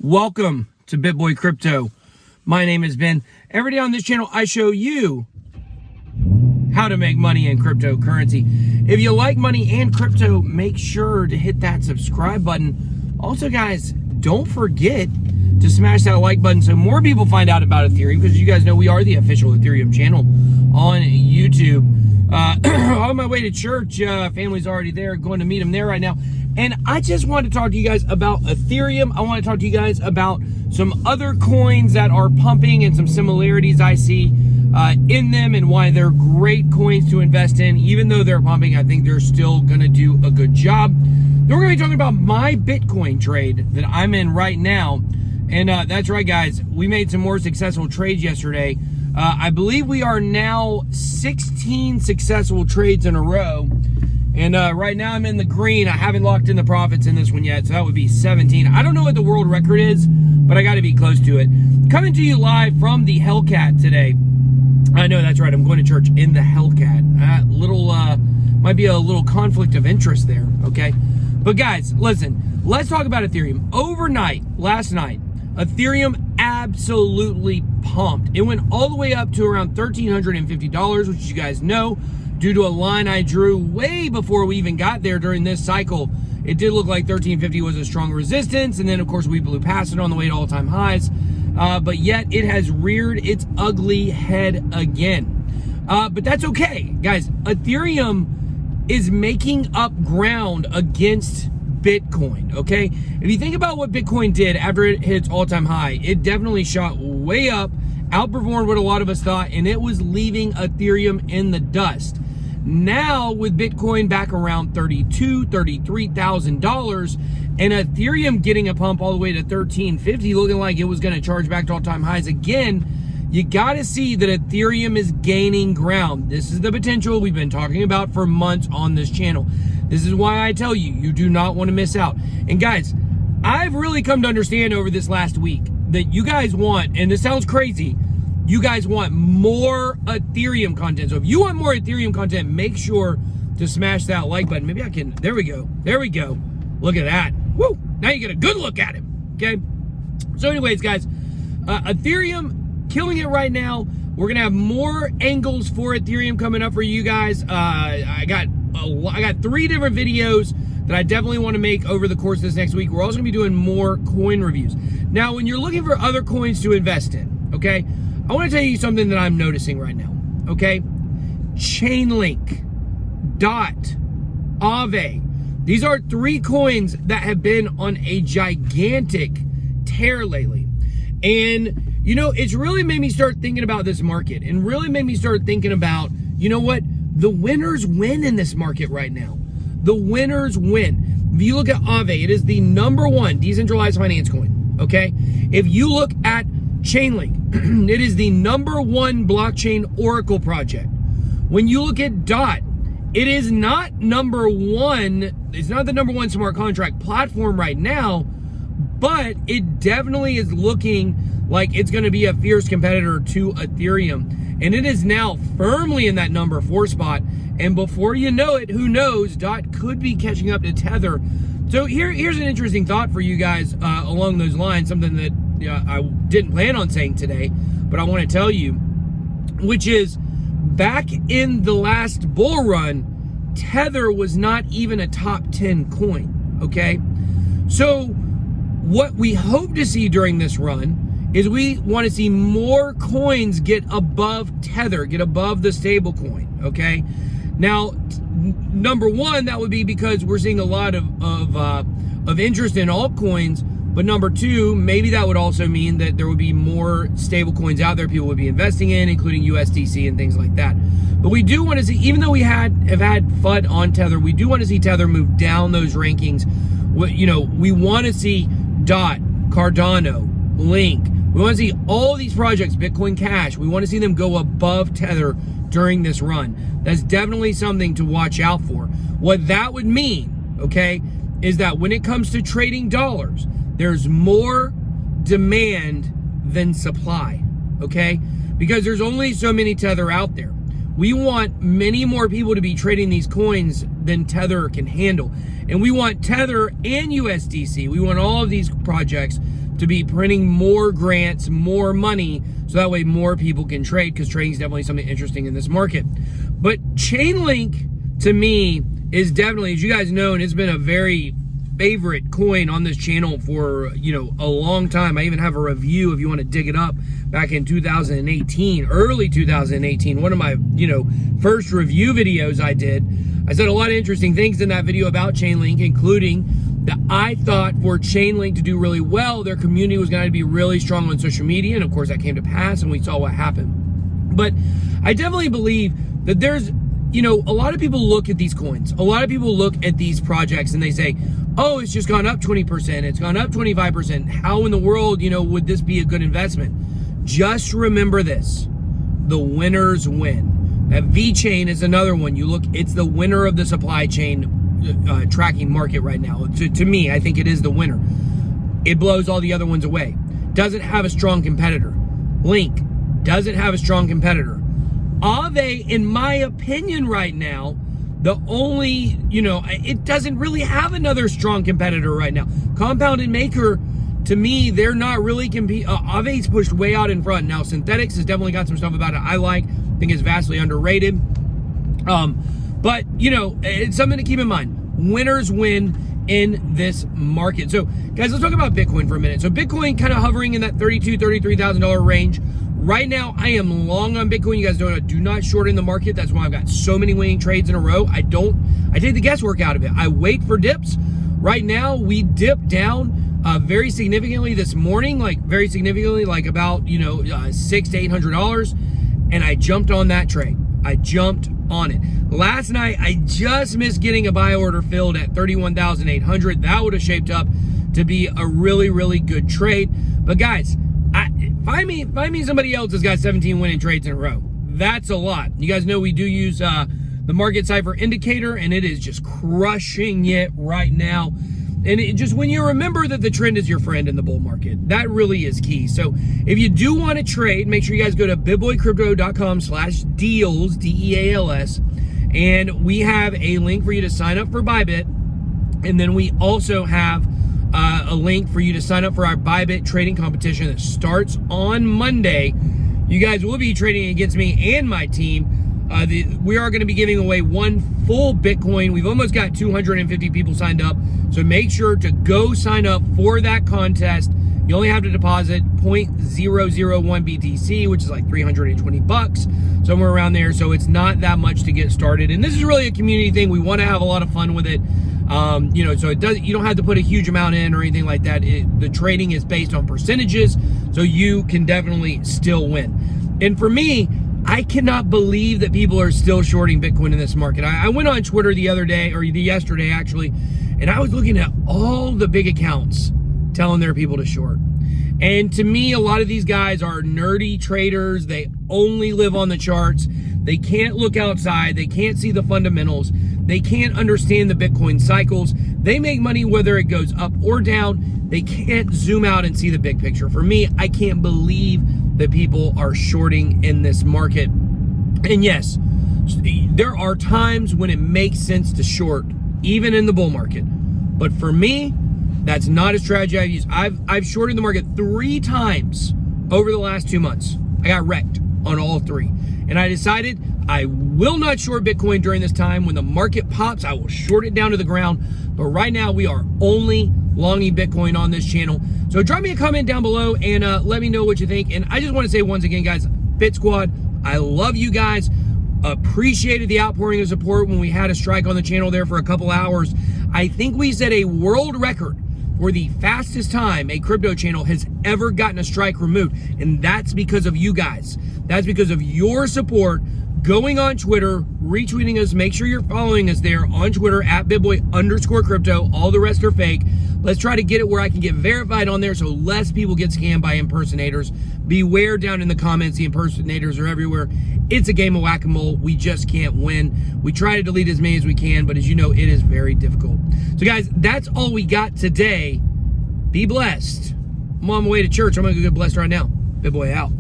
Welcome to BitBoy Crypto. My name is Ben. Every day on this channel, I show you how to make money in cryptocurrency. If you like money and crypto, make sure to hit that subscribe button. Also, guys, don't forget to smash that like button so more people find out about Ethereum, because you guys know we are the official Ethereum channel on YouTube. On my way to church, family's already there, going to meet them there right now. And I just want to talk to you guys about Ethereum. I want to talk to you guys about some other coins that are pumping and some similarities I see in them and why they're great coins to invest in. Even though they're pumping, I think they're still going to do a good job. Then we're going to be talking about my Bitcoin trade that I'm in right now. And that's right, guys. We made some more successful trades yesterday. I believe we are now 16 successful trades in a row. And right now I'm in the green. I haven't locked in the profits in this one yet, so that would be 17. I don't know what the world record is, but I got to be close to it. Coming to you live from the Hellcat today. I know, that's right. I'm going to church in the Hellcat. Might be a little conflict of interest there, okay? But guys, listen. Let's talk about Ethereum. Overnight, last night, Ethereum absolutely pumped. It went all the way up to around $1,350, which you guys know, due to a line I drew way before we even got there during this cycle. It did look like 1350 was a strong resistance, and then of course we blew past it on the way to all-time highs, but yet it has reared its ugly head again. But that's okay, guys. Ethereum is making up ground against Bitcoin, okay? If you think about what Bitcoin did after it hit its all-time high, it definitely shot way up, outperformed what a lot of us thought, and it was leaving Ethereum in the dust. Now, with Bitcoin back around $32,000, $33,000, and Ethereum getting a pump all the way to $1,350, looking like it was going to charge back to all-time highs again, you got to see that Ethereum is gaining ground. This is the potential we've been talking about for months on this channel. This is why I tell you, you do not want to miss out. And guys, I've really come to understand over this last week that you guys want, and this sounds crazy, you guys want more Ethereum content. So if you want more Ethereum content, make sure to smash that like button. Maybe I can, there we go. There we go. Look at that. Woo! Now you get a good look at him, okay? So anyways, guys, Ethereum killing it right now. We're gonna have more angles for Ethereum coming up for you guys. I got 3 different videos that I definitely want to make over the course of this next week. We're also gonna be doing more coin reviews. Now, when you're looking for other coins to invest in, okay, I want to tell you something that I'm noticing right now, okay? Chainlink, DOT, AAVE. These are 3 coins that have been on a gigantic tear lately. And, you know, it's really made me start thinking about this market and really made me start thinking about, you know what? The winners win in this market right now. The winners win. If you look at AAVE, it is the #1 decentralized finance coin, okay? If you look at Chainlink, it is the #1 blockchain Oracle project. When you look at DOT, it is not #1, it's not the #1 smart contract platform right now, but it definitely is looking like it's going to be a fierce competitor to Ethereum. And it is now firmly in that #4 spot. And before you know it, who knows, DOT could be catching up to Tether. So here's an interesting thought for you guys along those lines, something that I didn't plan on saying today, but I want to tell you, which is back in the last bull run, Tether was not even a top 10 coin, okay? So what we hope to see during this run is we want to see more coins get above Tether, get above the stable coin, okay? Now, #1, that would be because we're seeing a lot of interest in altcoins. But #2, maybe that would also mean that there would be more stable coins out there people would be investing in, including USDC and things like that. But we do want to see, even though we have had FUD on Tether, we do want to see Tether move down those rankings. You know, we want to see DOT, Cardano, Link. We want to see all these projects, Bitcoin Cash. We want to see them go above Tether during this run. That's definitely something to watch out for. What that would mean, okay, is that when it comes to trading dollars, there's more demand than supply, okay? Because there's only so many Tether out there. We want many more people to be trading these coins than Tether can handle. And we want Tether and USDC. We want all of these projects to be printing more grants, more money, so that way more people can trade, because trading is definitely something interesting in this market. But Chainlink, to me, is definitely, as you guys know, and it's been a very favorite coin on this channel for, a long time. I even have a review, if you want to dig it up, back in 2018, early 2018, one of my, first review videos I did. I said a lot of interesting things in that video about Chainlink, including that I thought for Chainlink to do really well, their community was going to be really strong on social media, and of course that came to pass, and we saw what happened. But I definitely believe that there's, a lot of people look at these coins, a lot of people look at these projects, and they say, oh, it's just gone up 20%, it's gone up 25%. How in the world, would this be a good investment? Just remember this: the winners win. That VeChain is another one. You look, it's the winner of the supply chain tracking market right now. To me, I think it is the winner. It blows all the other ones away. Doesn't have a strong competitor. Link doesn't have a strong competitor. AAVE, in my opinion right now, the only, it doesn't really have another strong competitor right now. Compound and Maker, to me, they're not really AAVE's pushed way out in front. Now, Synthetics has definitely got some stuff about it I like. I think it's vastly underrated. But, it's something to keep in mind. Winners win in this market. So, guys, let's talk about Bitcoin for a minute. So, Bitcoin kind of hovering in that $32,000, $33,000 range. Right now, I am long on Bitcoin. You guys know I do not short in the market. That's why I've got so many winning trades in a row. I take the guesswork out of it. I wait for dips. Right now, we dipped down very significantly this morning, like about, $600 to $800. And I jumped on that trade. I jumped on it. Last night, I just missed getting a buy order filled at 31,800. That would have shaped up to be a really, really good trade. But guys, find me somebody else that's got 17 winning trades in a row. That's a lot. You guys know we do use the market cipher indicator, and it is just crushing it right now. And it just, when you remember that the trend is your friend in the bull market, that really is key. So if you do want to trade, make sure you guys go to bitboycrypto.com/deals, DEALS, and we have a link for you to sign up for ByBit. And then we also have a link for you to sign up for our ByBit trading competition that starts on Monday. You guys will be trading against me and my team. We are going to be giving away one full Bitcoin. We've almost got 250 people signed up. So make sure to go sign up for that contest. You only have to deposit 0.001 BTC, which is like 320 bucks, somewhere around there. So it's not that much to get started. And this is really a community thing. We want to have a lot of fun with it. So you don't have to put a huge amount in or anything like that. The trading is based on percentages, so you can definitely still win. And for me, I cannot believe that people are still shorting Bitcoin in this market. I went on Twitter the other day, or yesterday actually, and I was looking at all the big accounts telling their people to short. And to me, a lot of these guys are nerdy traders. They only live on the charts. They can't look outside. They can't see the fundamentals. They can't understand the Bitcoin cycles. They make money whether it goes up or down. They can't zoom out and see the big picture. For me, I can't believe that people are shorting in this market. And yes, there are times when it makes sense to short, even in the bull market. But for me, that's not a strategy I've used. I've shorted the market 3 times over the last 2 months. I got wrecked on all 3. And I decided I will not short Bitcoin during this time. When the market pops, I will short it down to the ground. But right now, we are only longing Bitcoin on this channel. So drop me a comment down below and let me know what you think. And I just want to say once again, guys, BitSquad, I love you guys. Appreciated the outpouring of support when we had a strike on the channel there for a couple hours. I think we set a world record for the fastest time a crypto channel has ever gotten a strike removed. And that's because of you guys. That's because of your support. Going on Twitter, retweeting us, make sure you're following us there on Twitter at BitBoy_crypto. All the rest are fake. Let's try to get it where I can get verified on there so less people get scammed by impersonators. Beware down in the comments, the impersonators are everywhere. It's a game of whack-a-mole. We just can't win. We try to delete as many as we can, but as you know, it is very difficult. So guys, that's all we got today. Be blessed. I'm on my way to church. I'm going to go get blessed right now. BitBoy out.